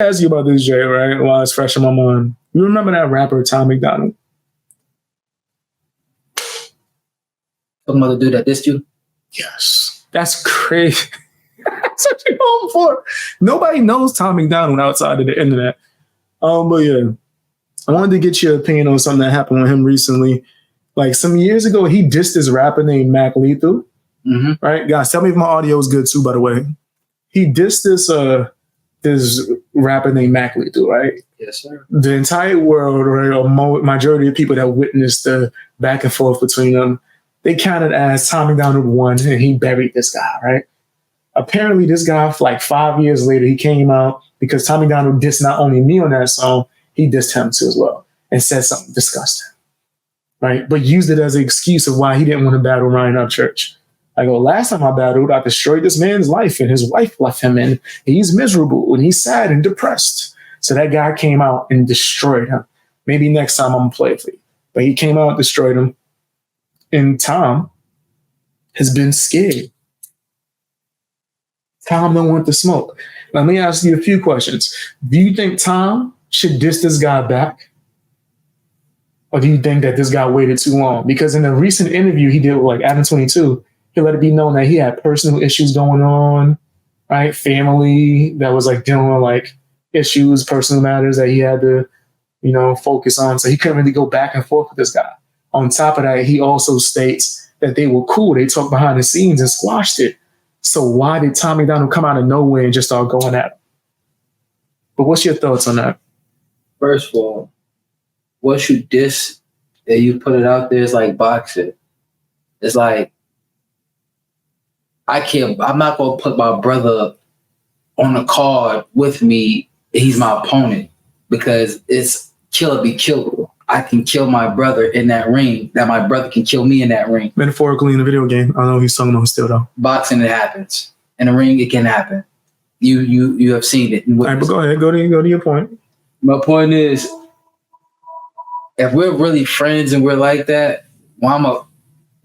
ask you about this, Jay, right? While it's fresh in my mind. You remember that rapper, Tom MacDonald? Talking about the dude that dissed you? Yes. That's crazy. That's what you're going for. Nobody knows Tom MacDonald outside of the internet. But yeah, I wanted to get your opinion on something that happened with him recently. Like some years ago, he dissed this rapper named Mac Lethal. Mm-hmm. Right? Guys, tell me if my audio is good too, by the way. He dissed this rapper named Mac Lethal, right? Yes, sir. The entire world, right, or majority of people that witnessed the back and forth between them, they counted as Tom MacDonald won and he buried this guy, right? Apparently, this guy, like 5 years later, he came out because Tom MacDonald dissed not only me on that song, he dissed him too as well and said something disgusting, right? But used it as an excuse of why he didn't want to battle Ryan Upchurch. I go, last time I battled, I destroyed this man's life and his wife left him and he's miserable and he's sad and depressed. So that guy came out and destroyed him. Maybe next time I'm going to play it for you. But he came out and destroyed him. And Tom has been scared. Tom don't want the smoke. Now, let me ask you a few questions. Do you think Tom should diss this guy back? Or do you think that this guy waited too long? Because in a recent interview he did with like Adam 22, he let it be known that he had personal issues going on, right? Family that was like dealing with like issues, personal matters that he had to, focus on. So he couldn't really go back and forth with this guy. On top of that, he also states that they were cool. They talked behind the scenes and squashed it. So why did Tom MacDonald come out of nowhere and just start going at him? But what's your thoughts on that? First of all, once you diss and you put it out there, it's like boxing. It's like, I'm not going to put my brother on a card with me. He's my opponent because it's kill or be killable. I can kill my brother in that ring, that my brother can kill me in that ring. Metaphorically in the video game. I don't know if he's talking about still though. Boxing, it happens. In the ring, it can happen. You have seen it. All right, but go ahead. Go to your point. My point is, if we're really friends and we're like that, why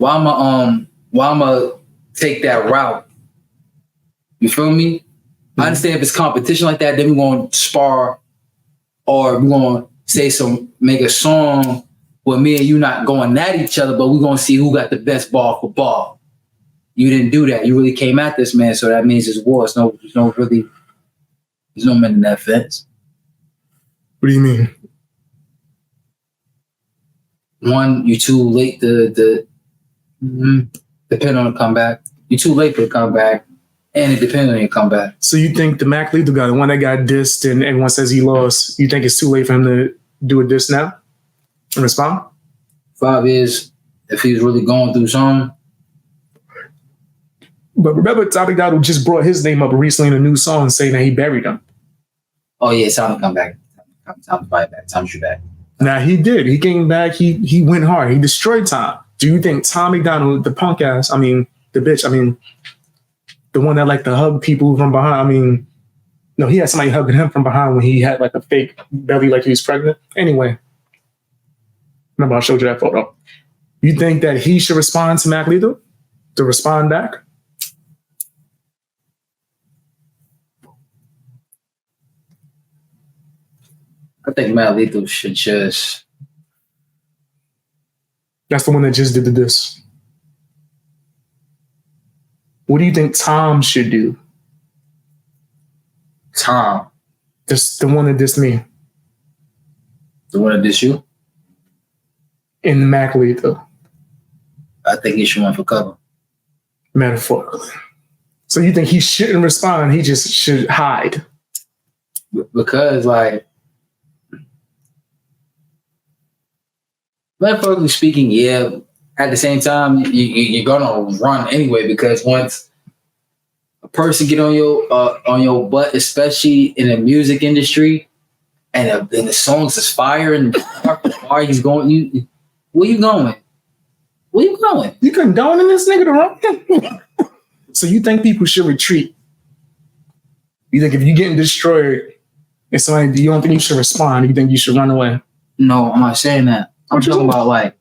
I'ma take that route? You feel me? Mm-hmm. I understand if it's competition like that, then we're going to spar or we're going to make a song where me and you not going at each other, but we're going to see who got the best ball for ball. You didn't do that. You really came at this man, so that means it's war. There's no men in that fence. What do you mean? One, you too late to depend on the comeback. You're too late for the comeback, and it depends on your comeback. So you think the Mac Lethal guy, the one that got dissed and everyone says he lost, you think it's too late for him to do a diss now and respond? 5 years, if he's really going through something. But remember, Tom MacDonald just brought his name up recently in a new song saying that he buried him. Oh, yeah, it's time to come back. Time to fight back. Time to shoot back. Now, he did. He came back. He went hard. He destroyed Tom. Do you think Tom MacDonald, the punk ass, the bitch, the one that liked to hug people from behind, no, he had somebody hugging him from behind when he had like a fake belly like he was pregnant. Anyway, remember I showed you that photo. You think that he should respond to Mac Lethal? To respond back? I think Mac Lethal should just... That's the one that just did the diss. What do you think Tom should do? Tom? Just the one that dissed me. The one that dissed you? In the Mac Lethal. I think he should run for cover. Metaphorically. So you think he shouldn't respond, he just should hide? Because, metaphorically speaking, yeah. At the same time, you're gonna run anyway because once a person get on your butt, especially in the music industry, and the songs is fire and fire, he's going. Where you going? Where you going? You condoning this nigga to run? So you think people should retreat? You think if you're getting destroyed, and somebody you don't think you should respond? You think you should run away? No, I'm not saying that. I'm talking about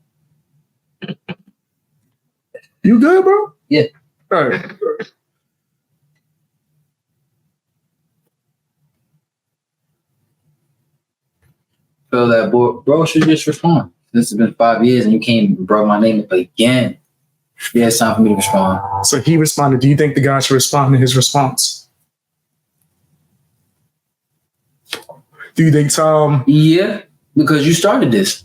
You good, bro? Yeah. All right. feel that bro should just respond. This has been 5 years and you came and brought my name up again. Yeah, it's time for me to respond. So he responded. Do you think the guy should respond to his response? Do you think Tom? Yeah, because you started this.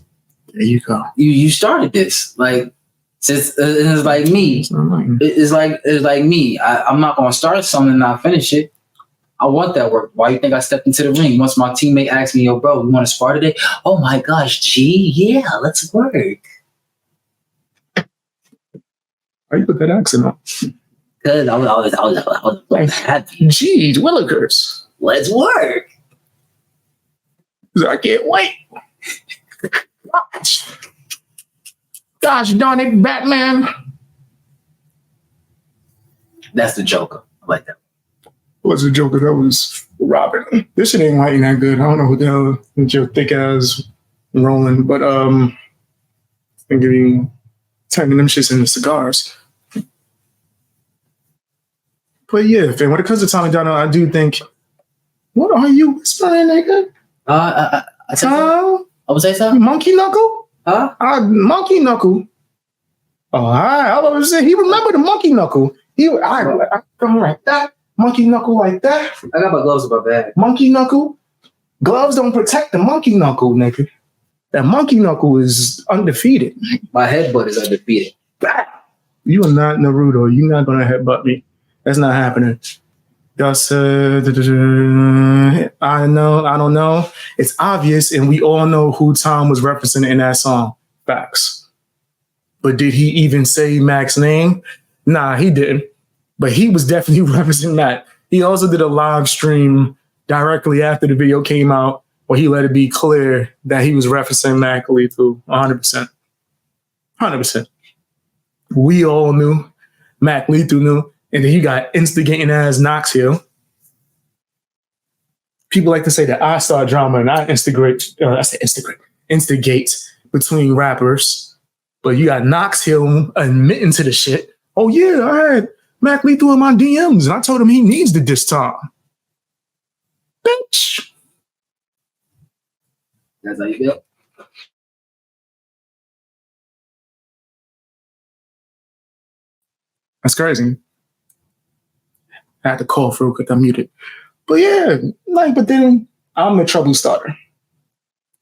There you go. You started this. Like, since it's like me. It's like me. I'm not gonna start something and not finish it. I want that work. Why you think I stepped into the ring? Once my teammate asked me, yo, bro, you want to spar today? Oh my gosh, G, yeah, let's work. Why you put that accent on? Because I was Like, happy. Geez, Willikers. Let's work. I can't wait. Gosh darn it, Batman. That's the Joker. I like that. Was a Joker, that was Robin. This shit ain't lighting that good. I don't know who the hell is your thick ass rolling, but I'm giving turning them shits into cigars. But yeah, fam, when it comes to Tommy Donald, I do think, what are you whispering, nigga? I said something. I would say something. Monkey knuckle? Huh? Monkey knuckle. Oh, I was saying he remembered the monkey knuckle. I come like that. Monkey knuckle like that. I got my gloves in my bag. Monkey knuckle. Gloves don't protect the monkey knuckle, nigga. That monkey knuckle is undefeated. My headbutt is undefeated. You are not Naruto. You're not gonna headbutt me. That's not happening. That's I don't know. It's obvious, and we all know who Tom was referencing in that song. Facts. But did he even say Mac's name? Nah, he didn't. But he was definitely referencing Mac. He also did a live stream directly after the video came out where he let it be clear that he was referencing Mac Lethal 100%. 100%. We all knew. Mac Lethal knew. And then you got instigating ass Knox Hill. People like to say that I start drama and I instigate between rappers. But you got Knox Hill admitting to the shit. Oh yeah, I had Mac Lethal in my DMs and I told him he needs the diss Tom. Bitch. That's how you feel? That's crazy. I had to call through because I'm muted. But yeah, but then I'm the trouble starter.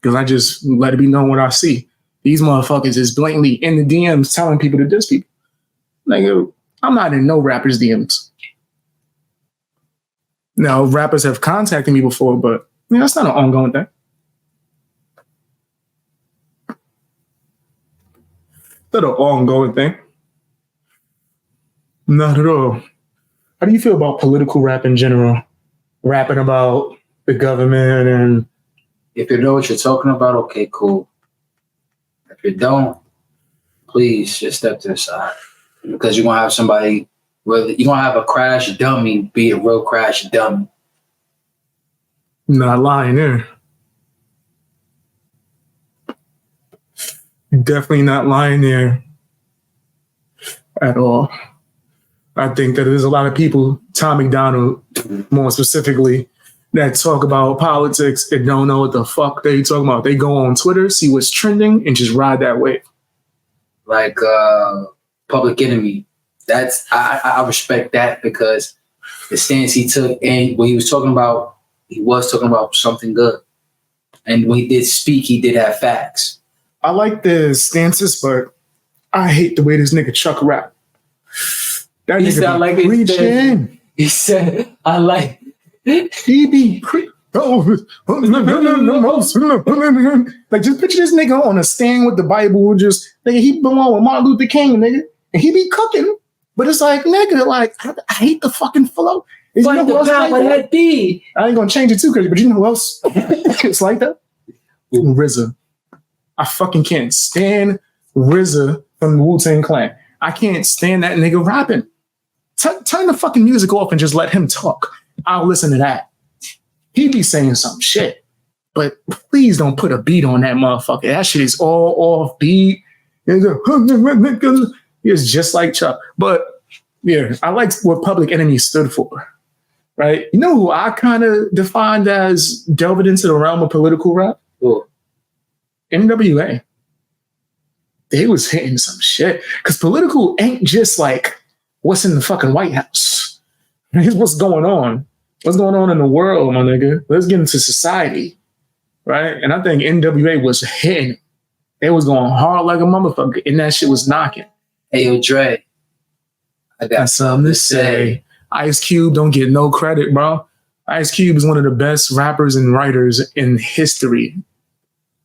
Because I just let it be known what I see. These motherfuckers is blatantly in the DMs telling people to diss people. I'm not in no rappers' DMs. Now, rappers have contacted me before, but that's not an ongoing thing. Not an ongoing thing. Not at all. How do you feel about political rap in general? Rapping about the government and... If you know what you're talking about, okay, cool. If you don't, please just step to the side. Because you're going to have somebody, you're going to have a crash dummy be a real crash dummy. Not lying there. Definitely not lying there at all. I think that there's a lot of people, Tom MacDonald more specifically, that talk about politics and don't know what the fuck they talking about. They go on Twitter, see what's trending, and just ride that wave. Like Public Enemy. That's I respect that because the stance he took and when he was talking about something good. And when he did speak, he did have facts. I like the stances, but I hate the way this nigga Chuck rap. That he nigga sound like preaching. He said, I like he be like just picture this nigga on a stand with the Bible, just nigga, he belong with Martin Luther King, nigga, and he be cooking. But it's like, nigga, like I hate the fucking flow. Like the power that be. I ain't gonna change it too crazy, but you know who else it's like that? RZA. I fucking can't stand RZA from the Wu-Tang Clan. I can't stand that nigga rapping. Turn the fucking music off and just let him talk. I'll listen to that. He be saying some shit, but please don't put a beat on that motherfucker. That shit is all off beat. It's just like Chuck. But yeah, I like what Public Enemy stood for. Right? You know who I kind of defined as delving into the realm of political rap? Cool. NWA, they was hitting some shit. Because political ain't just like what's in the fucking White House. It's what's going on. What's going on in the world, my nigga? Let's get into society, right? And I think NWA was hitting. They was going hard like a motherfucker, and that shit was knocking. Hey, yo, Dre. I got something to say. Ice Cube don't get no credit, bro. Ice Cube is one of the best rappers and writers in history,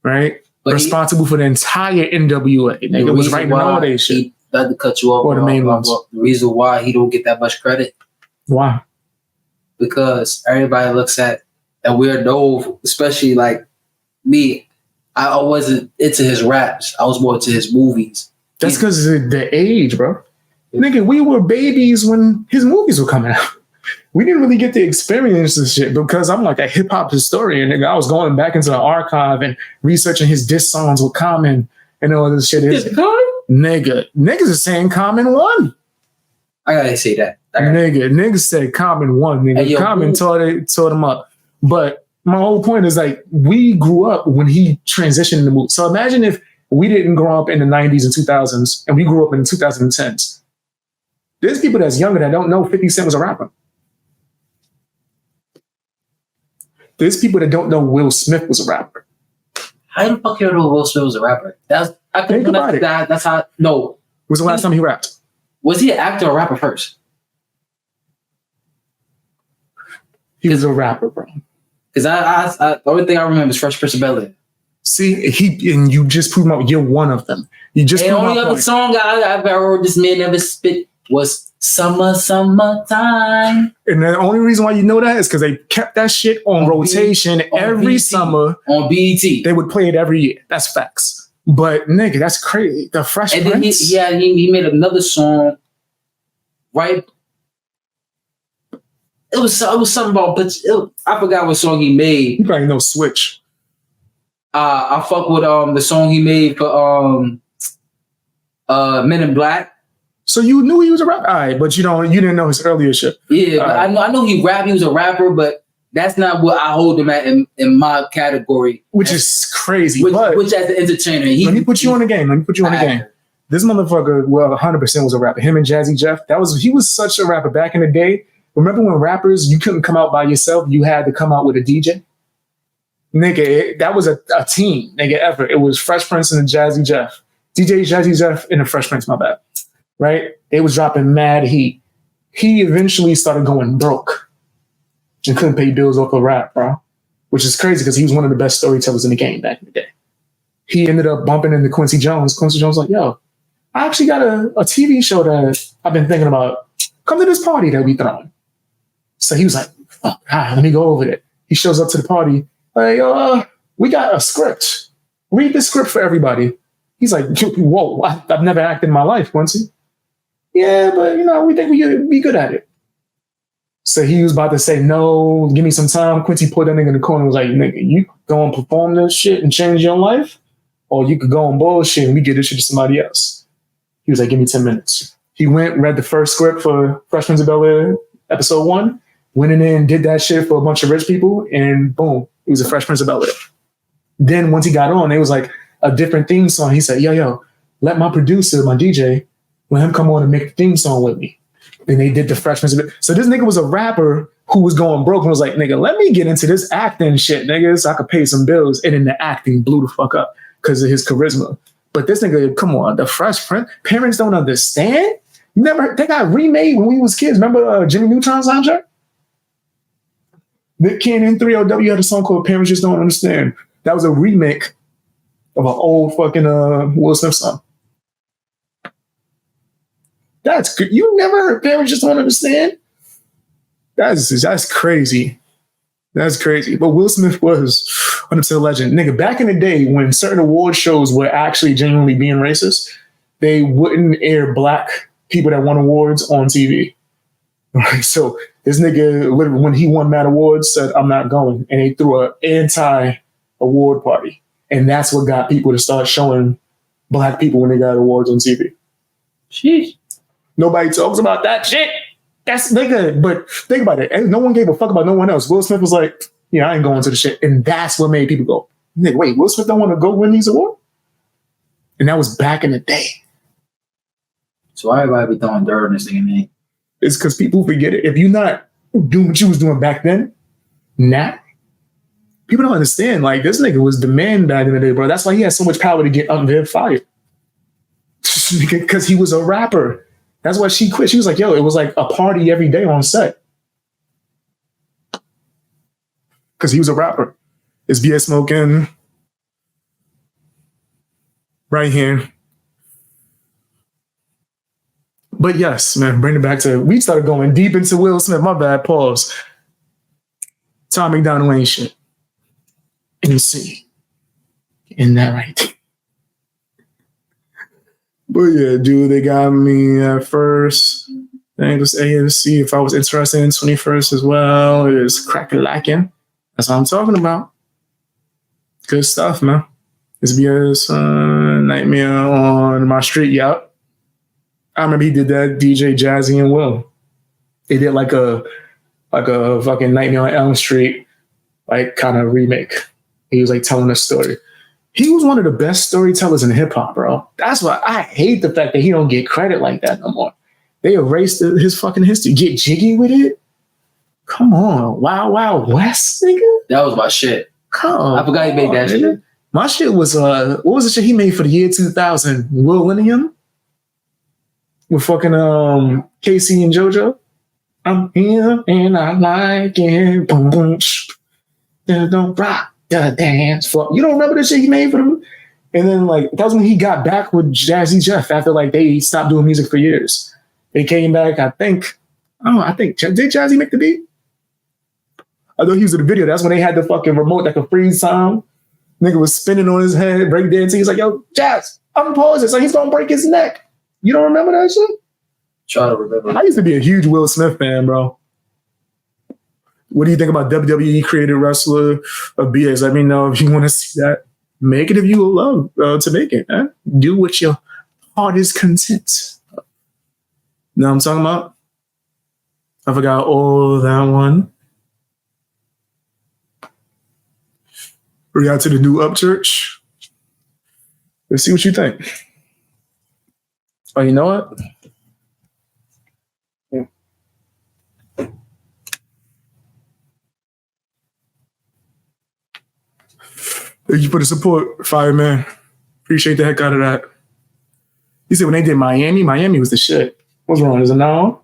right? But responsible for the entire NWA. Nigga was writing all that shit. Not to cut you off. Or the main ones. The reason why he don't get that much credit. Why? Because everybody looks at, and we're known, especially like me, I wasn't into his raps. I was more into his movies. That's because of the age, bro. Nigga, we were babies when his movies were coming out. We didn't really get to experience this shit because I'm like a hip hop historian, nigga. I was going back into the archive and researching his diss songs with Common and all this shit. Niggas are saying Common won. I gotta say that. Niggas said Common won. Nigga, hey, Common tore him up. But my whole point is like we grew up when he transitioned in the movie. So imagine if we didn't grow up in the 90s and 2000s and we grew up in the 2010s. There's people that's younger that don't know 50 Cent was a rapper. There's people that don't know Will Smith was a rapper. How the fuck you don't know Will Smith was a rapper? Think about it. That's how. No. When was the last time he rapped? Was he an actor or rapper first? He was a rapper, bro. Because the only thing I remember is Fresh Prince of Bel-Air. See, and you just proved out you're one of them. You just the only other song I've ever heard this man ever spit was Summertime. And the only reason why you know that is because they kept that shit on rotation every summer. On BET. They would play it every year. That's facts. But nigga, that's crazy. The Fresh Prince. Then he made another song, right? It was something about, but I forgot what song he made. You probably know Switch. I fuck with the song he made for Men in Black. So you knew he was a rapper, all right, but you didn't know his earlier shit. Yeah, but I know he rapped. He was a rapper, but that's not what I hold him at in my category. Which is crazy. Which as an entertainer, let me put you on the game. This motherfucker, 100% was a rapper. Him and Jazzy Jeff, he was such a rapper back in the day. Remember when rappers, you couldn't come out by yourself, you had to come out with a DJ? Nigga, that was a team, nigga, ever. It was Fresh Prince and Jazzy Jeff. DJ Jazzy Jeff and the Fresh Prince, my bad. Right? They was dropping mad heat. He eventually started going broke and couldn't pay bills off of rap, bro. Which is crazy because he was one of the best storytellers in the game back in the day. He ended up bumping into Quincy Jones. Quincy Jones was like, yo, I actually got a TV show that I've been thinking about. Come to this party that we throwing. So he was like, let me go over it. He shows up to the party. Like, we got a script. Read the script for everybody. He's like, whoa, I've never acted in my life, Quincy. Yeah, but we think we could be good at it. So he was about to say, no, give me some time. Quincy put that nigga in the corner and was like, nigga, you go and perform this shit and change your life? Or you could go and bullshit and we get this shit to somebody else. He was like, give me 10 minutes. He went, read the first script for Fresh Prince of Bel-Air, episode 1, went in there and did that shit for a bunch of rich people, and boom, he was a Fresh Prince of Bel-Air. Then once he got on, it was like a different theme song. He said, yo, let my producer, my DJ, let him come on and make the theme song with me. Then they did the Fresh Prince of Bel-Air. So this nigga was a rapper who was going broke and was like, nigga, let me get into this acting shit, nigga, so I could pay some bills. And then the acting blew the fuck up because of his charisma. But this nigga, come on, the Fresh Prince, parents don't understand. They got remade when we was kids. Remember Jimmy Neutron soundtrack? Nick Cannon, 3LW had a song called Parents Just Don't Understand. That was a remake of an old fucking Will Smith song. That's good. You never heard Parents Just Don't Understand? That's crazy. That's crazy. But Will Smith was 100% a legend. Nigga, back in the day when certain award shows were actually genuinely being racist, they wouldn't air black people that won awards on TV. Right? So this nigga, literally, when he won Mad Awards, said, I'm not going. And they threw an anti-award party. And that's what got people to start showing black people when they got awards on TV. Sheesh. Nobody talks about that shit. That's nigga. But think about it. No one gave a fuck about no one else. Will Smith was like, I ain't going to the shit. And that's what made people go, Nigga, wait, Will Smith don't want to go win these awards? And that was back in the day. So why everybody be throwing dirt on this nigga name? It's because people forget it. If you're not doing what you was doing back then, now, people don't understand. Like, this nigga was the man back in the day, bro. That's why he had so much power to get Viv fired. Because he was a rapper. That's why she quit. She was like, yo, it was like a party every day on set. Because he was a rapper. It's BS smoking right here. But yes, man, bring it back to, we started going deep into Will Smith. My bad, pause. Tom MacDonald ain't shit. MC. In that right. But yeah, dude, they got me at first. Then it was AFC. If I was interested in 21st as well, it is crack-a-lacking. That's what I'm talking about. Good stuff, man. It's BS Nightmare on My Street, yup. I remember he did that, DJ Jazzy and Will. They did like a fucking Nightmare on Elm Street, like kind of remake. He was like telling a story. He was one of the best storytellers in hip hop, bro. That's why I hate the fact that he don't get credit like that no more. They erased his fucking history. Get jiggy with it? Come on. Wild Wild West, nigga? That was my shit. Come on. I forgot he made that shit. My shit was, what was the shit he made for the year 2000? Millennium? With fucking Casey and JoJo. I'm here and I like it. Boom, boom, don't rock the dance floor. You don't remember the shit he made for them? And then like that was when he got back with Jazzy Jeff after like they stopped doing music for years. They came back, I think did Jazzy make the beat? I thought he was in the video. That's when they had the fucking remote that could freeze sound. Nigga was spinning on his head, breakdancing. He's like, yo, Jazz, unpause it. So he's gonna break his neck. You don't remember that shit? Try to remember. I used to be a huge Will Smith fan, bro. What do you think about WWE created wrestler of BS? Let me know if you want to see that. Make it if you love to make it. Man. Do what your heart is content. Know what I'm talking about? I forgot all that one. We got to the new Upchurch. Let's see what you think. Oh, you know what? Yeah. Thank you for the support, Fireman. Appreciate the heck out of that. You said when they did Miami was the shit. What's wrong? Is it now?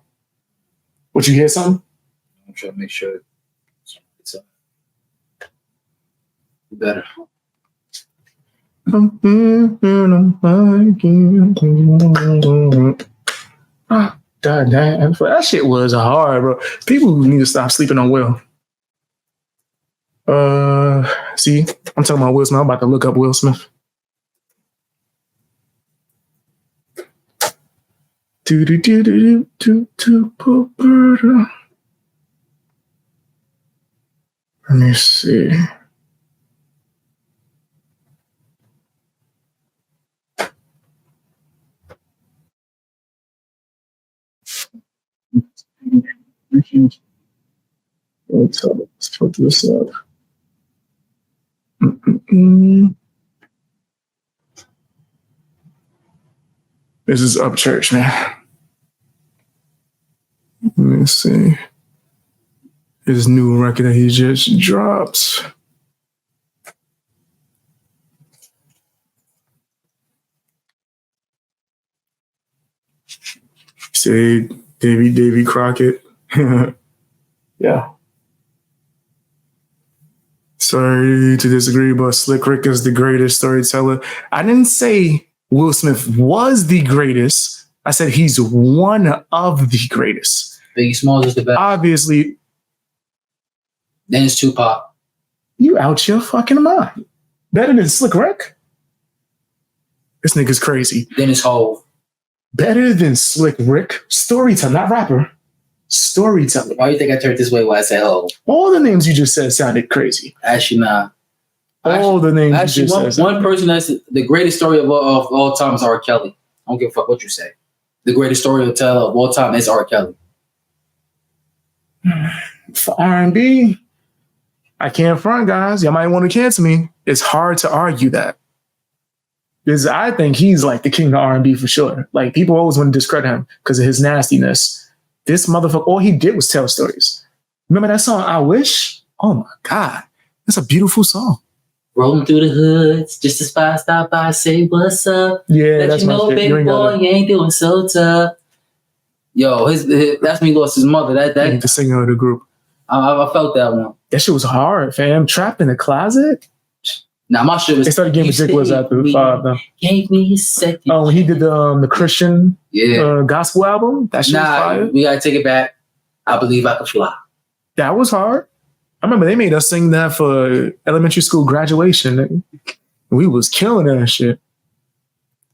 What, you hear something? I'm trying to make sure it's better. God damn, that shit was hard, bro. People need to stop sleeping on Will. See, I'm talking about Will Smith. I'm about to look up Will Smith. Let me see. Let's put this up. This is Upchurch, man. Let me see. His new record that he just dropped. Say Davy Crockett. Yeah. Sorry to disagree, but Slick Rick is the greatest storyteller. I didn't say Will Smith was the greatest. I said he's one of the greatest. Biggie Smalls is the best. Obviously. Then it's Tupac. You out your fucking mind. Better than Slick Rick? This nigga's crazy. Then it's Hov. Better than Slick Rick? Storyteller, not rapper. Storyteller. Why do you think I turned this way when I said Hov? All the names you just said sounded crazy. Actually, nah. All the names you just said. One person that's the greatest story of all time is R. Kelly. I don't give a fuck what you say. The greatest storyteller of all time is R. Kelly. For R&B, I can't front, guys. Y'all might want to cancel me. It's hard to argue that. Because I think he's like the king of R&B for sure. Like people always want to discredit him because of his nastiness. This motherfucker, all he did was tell stories. Remember that song, I Wish? Oh my God. That's a beautiful song. Rolling through the hoods, just as far stop by, say what's up. Yeah, Let that's you my know, shit. baby boy, you ain't doing so tough. Yo, that's when he lost his mother. The singer of the group. I felt that one. That shit was hard, fam. Trapped in the closet. Now my shit was. They started getting ridiculous after 5 though. Gave me a second. Oh, when he did the Christian gospel album, that shit was fire. We gotta take it back. I believe I can fly. That was hard. I remember they made us sing that for elementary school graduation. We was killing that shit.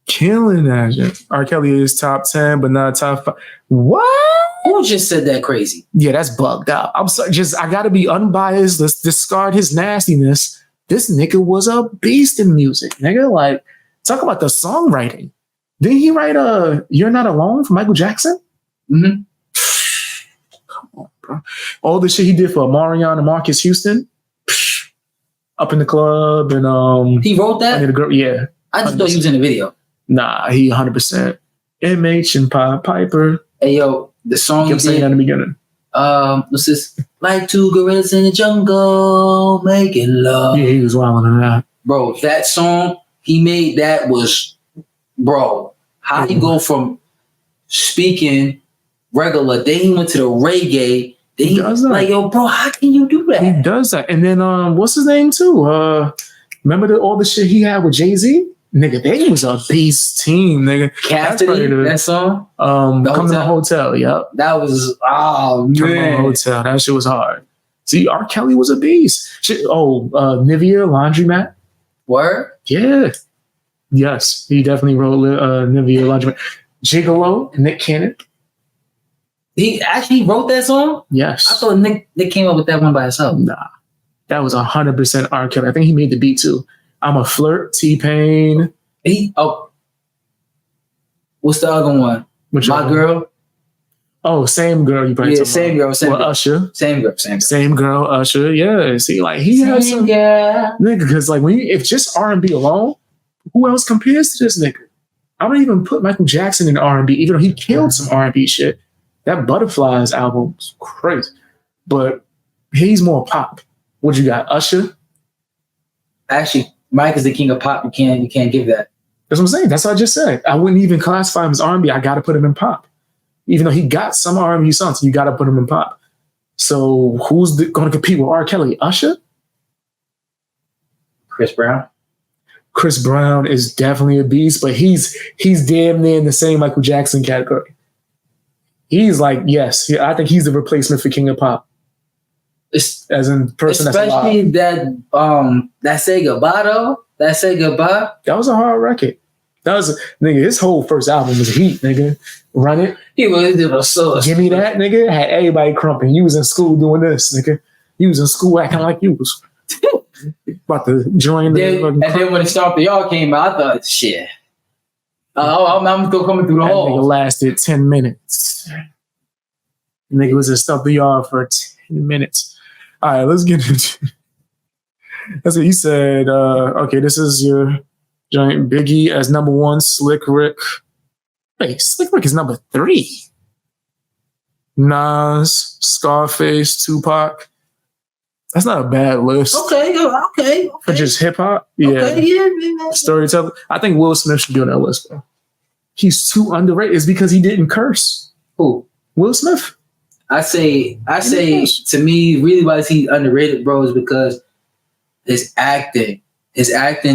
Killing that shit. R. Kelly is top 10, but not top 5. What? Who just said that crazy? Yeah, that's bugged out. I'm sorry. I gotta be unbiased. Let's discard his nastiness. This nigga was a beast in music, nigga. Like, talk about the songwriting. Didn't he write You're Not Alone for Michael Jackson? Mm-hmm. Come on, bro. All the shit he did for Marion and Marcus Houston. Up in the club and he wrote that? Yeah. I just thought he was in the video. Nah, he 100%. MH and Piper. Hey yo, the song kept saying that in the beginning. What's this? Like two gorillas in the jungle making love. Yeah, he was wilding on that. Bro, that song he made that was, bro, how he go from speaking regular, then he went to the reggae. Then he does that. Like, yo, bro, how can you do that? He does that. And then what's his name too? Remember all the shit he had with Jay-Z? Nigga, they was a beast team, nigga. Cassidy, that song? Come to the hotel, yep. That was, oh, man. Come to the hotel. That shit was hard. See, R. Kelly was a beast. Shit, Nivea Laundromat. Word? Yeah. Yes, he definitely wrote Nivea Laundromat. Gigolo, Nick Cannon. He actually wrote that song? Yes. I thought Nick came up with that one by himself. Nah. That was 100% R. Kelly. I think he made the beat too. I'm a Flirt, T-Pain. What's the other one? My Girl. Oh, Same Girl. You probably Same Girl. Same girl. Usher. Same girl. Same Girl. Usher. Yeah. See, like he has some nigga. Because like if just R&B alone, who else compares to this nigga? I don't even put Michael Jackson in R&B, even though he killed some R&B shit. That Butterflies album was crazy, but he's more pop. What you got, Usher? Actually, Mike is the king of pop. You can't give that. That's what I'm saying. That's what I just said. I wouldn't even classify him as R&B. I got to put him in pop. Even though he got some R&B songs, you got to put him in pop. So who's going to compete with R. Kelly? Usher? Chris Brown? Chris Brown is definitely a beast, but he's damn near in the same Michael Jackson category. He's like, yes, I think he's the replacement for King of Pop. As in person that's alive. Especially that Say Goodbye though. That Say Goodbye. That was a hard record. That was nigga. His whole first album was heat, nigga. Run It. He really did a so. Give Me That, nigga. Had everybody crumping. You was in school doing this, nigga. You was in school acting like you was about to join the. And then when the Stomp the Yard came out, I thought, shit. I'm still coming through the hall. Nigga lasted 10 minutes. Nigga was in Stomp the Yard for 10 minutes. All right, let's get into. That's what he said. Okay, this is your giant Biggie as number 1. Slick Rick. Wait, Slick Rick is number 3. Nas, Scarface, Tupac. That's not a bad list. Okay. For just hip hop, yeah. Okay, yeah. Storyteller. I think Will Smith should be on that list, bro. He's too underrated. It's because he didn't curse. Who? Will Smith. I say to me, really why is he underrated, bro, is because his acting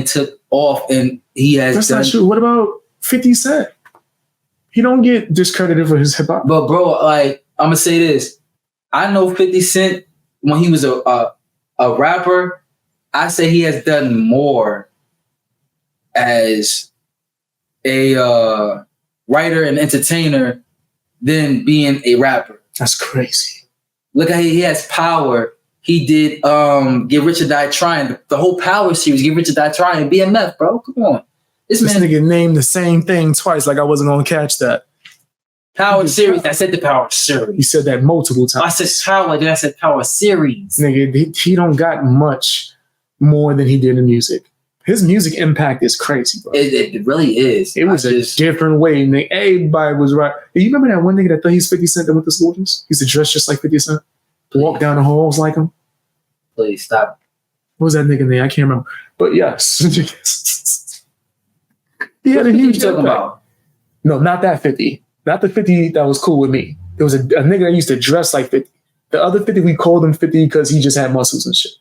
took off and he has That's not true. What about 50 Cent? He don't get discredited for his hip hop. But bro, like, I'm gonna say this. I know 50 Cent when he was a rapper, I say he has done more as a writer and entertainer than being a rapper. That's crazy. Look how he has Power. He did Get Rich or Die Trying. The whole Power series, Get Rich or Die Trying, BMF, bro. Come on. This man, nigga named the same thing twice like I wasn't going to catch that. Power series. I said the power You series. said that multiple times. I said power, then I said power series. Nigga, he don't got much more than he did in music. His music impact is crazy, bro. It really is. It was a different way. Nigga. Everybody was right. You remember that one nigga that thought he's 50 Cent that went to school with us? He used to dress just like 50 Cent. Walk down the halls like him. Please stop. What was that nigga name? I can't remember. But yes. He had a huge What you talking impact. about? No, not that 50. Not the 50 that was cool with me. There was a nigga that used to dress like 50. The other 50, we called him 50 because he just had muscles and shit.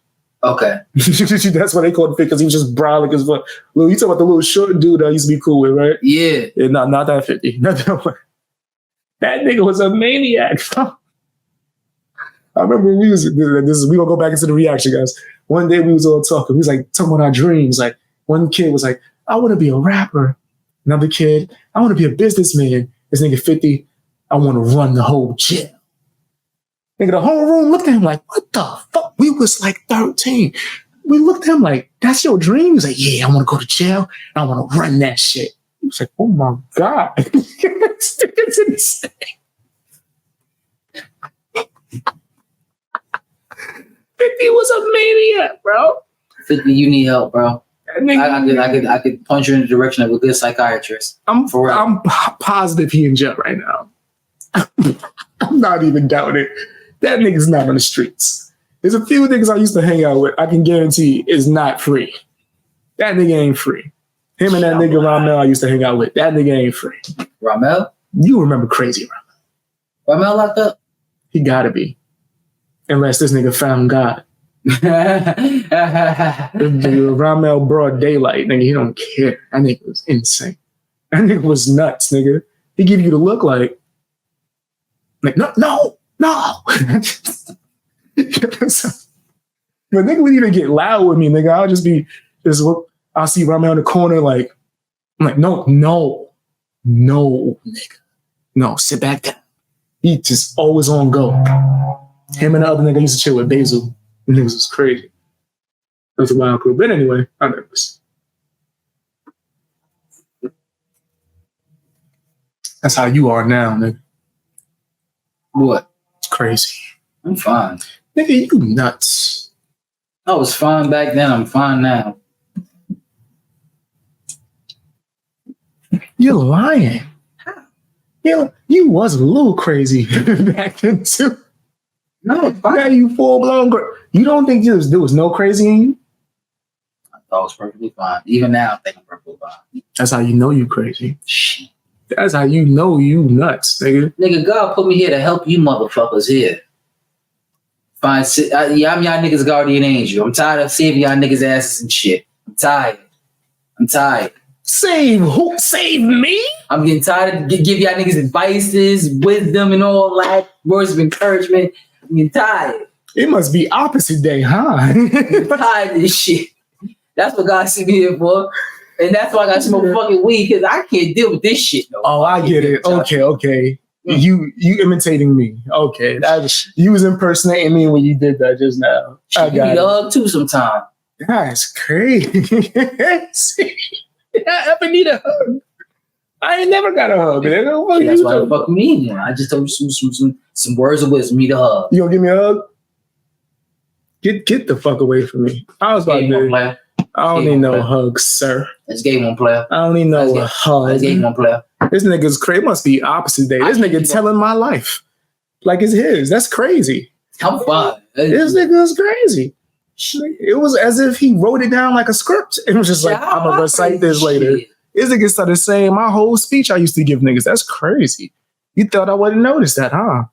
Okay. That's why they called him 50, because he was just brolic as fuck. You talking about the little short dude that I used to be cool with, right? Yeah. Not that 50. Not that one. That nigga was a maniac. I remember we gonna go back into the reaction, guys. One day we was all talking. We was like talking about our dreams. Like one kid was like, I want to be a rapper. Another kid, I want to be a businessman. This nigga 50, I want to run the whole jail. Nigga, the whole room looked at him like, what the fuck? We was like 13. We looked at him like, that's your dream? He was like, yeah, I want to go to jail and I want to run that shit. He was like, oh my God. This nigga's insane. 50 was a maniac, bro. 50, you need help, bro. That nigga, I could punch you in the direction of a good psychiatrist. I'm For real. I'm positive he in jail right now. I'm not even doubting it. That nigga's not on the streets. There's a few niggas I used to hang out with. I can guarantee is not free. That nigga ain't free. Him and that nigga Ramel I used to hang out with. That nigga ain't free. Ramel? You remember Crazy Ramel? Ramel locked up? He gotta be. Unless this nigga found God. Ramel broad daylight, nigga, he don't care. That nigga was insane. That nigga was nuts, nigga. He give you the look like no. But nigga would even get loud with me, nigga. I'll just I'll see Ramel in the corner like, I'm like, no, nigga. No, sit back down. He just always on go. Him and the other nigga used to chill with Basil. The niggas was crazy. That was a wild crew. But anyway, I nervous. That's how you are now, nigga. What? It's crazy. I'm fine. Nigga, you nuts. I was fine back then. I'm fine now. You're lying. You was a little crazy back then too. No, it's fine. Now you full blown. You don't think there was no crazy in you? I thought it was perfectly fine. Even now, I think I'm perfectly fine. That's how you know you crazy. Shit. That's how you know you nuts, nigga. Nigga, God put me here to help you motherfuckers here. Fine. I'm y'all niggas' guardian angel. I'm tired of saving y'all niggas' asses and shit. I'm tired. Save who? Save me? I'm getting tired of give y'all niggas advices, wisdom, and all that. Words of encouragement. I'm getting tired. It must be opposite day, huh? I'm tired of this shit. That's what God sent me here for. And that's why I got smoke fucking weed, because I can't deal with this shit no more. Oh, I get it. Okay. You imitating me. Okay. You was impersonating me when you did that just now. I You got need it. a hug too sometime. That's crazy. I ever need a hug. I ain't never got a hug. Man. That's why the fuck me. I just told you some words of wisdom. Need a hug. You gonna give me a hug? Get the fuck away from me. I was about Game one to. player. I don't need no hugs, sir. Let's game one player. I don't need no hug. Let's game one player. This nigga's crazy. It must be opposite day. This nigga telling my life like it's his. That's crazy. I'm fine. This nigga's crazy. It was as if he wrote it down like a script. It was just like, I'm gonna recite this later. This nigga started saying my whole speech I used to give niggas. That's crazy. You thought I wouldn't notice that, huh?